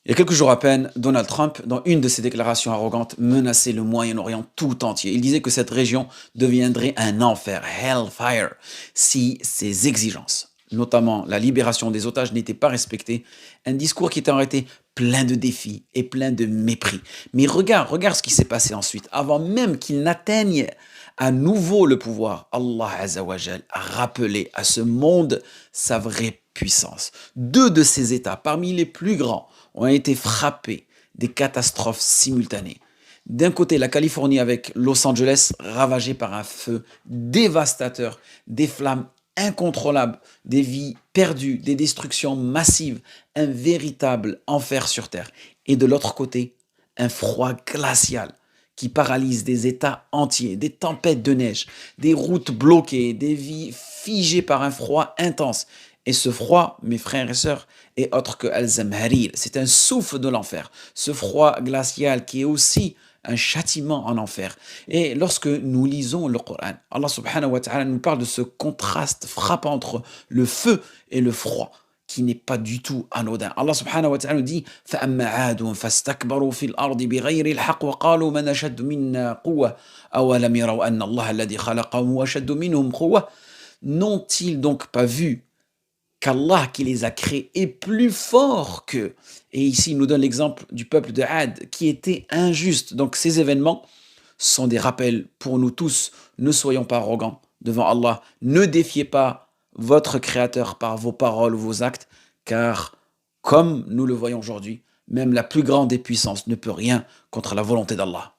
Il y a quelques jours à peine, Donald Trump, dans une de ses déclarations arrogantes, menaçait le Moyen-Orient tout entier. Il disait que cette région deviendrait un enfer, hellfire, si ses exigences, notamment la libération des otages, n'étaient pas respectées. Un discours qui était en réalité plein de défis et plein de mépris. Mais regarde ce qui s'est passé ensuite. Avant même qu'il n'atteigne à nouveau le pouvoir, Allah Azzawajal a rappelé à ce monde sa vraie puissance. Deux de ces États, parmi les plus grands, ont été frappés des catastrophes simultanées. D'un côté, la Californie avec Los Angeles ravagée par un feu dévastateur, des flammes incontrôlables, des vies perdues, des destructions massives, un véritable enfer sur Terre. Et de l'autre côté, un froid glacial qui paralyse des États entiers, des tempêtes de neige, des routes bloquées, des vies figées par un froid intense. Et ce froid, mes frères et sœurs, est autre que Al-Zamharil. C'est un souffle de l'enfer. Ce froid glacial qui est aussi un châtiment en enfer. Et lorsque nous lisons le Coran, Allah subhanahu wa ta'ala nous parle de ce contraste frappant entre le feu et le froid, qui n'est pas du tout anodin. Allah subhanahu wa ta'ala nous dit فَأَمَّا عَادٌ فَاسْتَكْبَرُوا فِي الْأَرْضِ بِغَيْرِ الْحَقِّ وَقَالُوا مَنْ أَشَدُّ مِنَّا قُوَّةً أَوَلَمْ يَرَوْا أَنَّ اللَّهَ الَّذِي خَلَقَهُمْ أَشَدُّ مِنْهُمْ قُوَّةً. N'ont-ils donc pas vu qu'Allah qui les a créés est plus fort qu'eux? Et ici, il nous donne l'exemple du peuple de Had qui était injuste. Donc ces événements sont des rappels pour nous tous. Ne soyons pas arrogants devant Allah. Ne défiez pas votre Créateur par vos paroles ou vos actes, car comme nous le voyons aujourd'hui, même la plus grande des puissances ne peut rien contre la volonté d'Allah.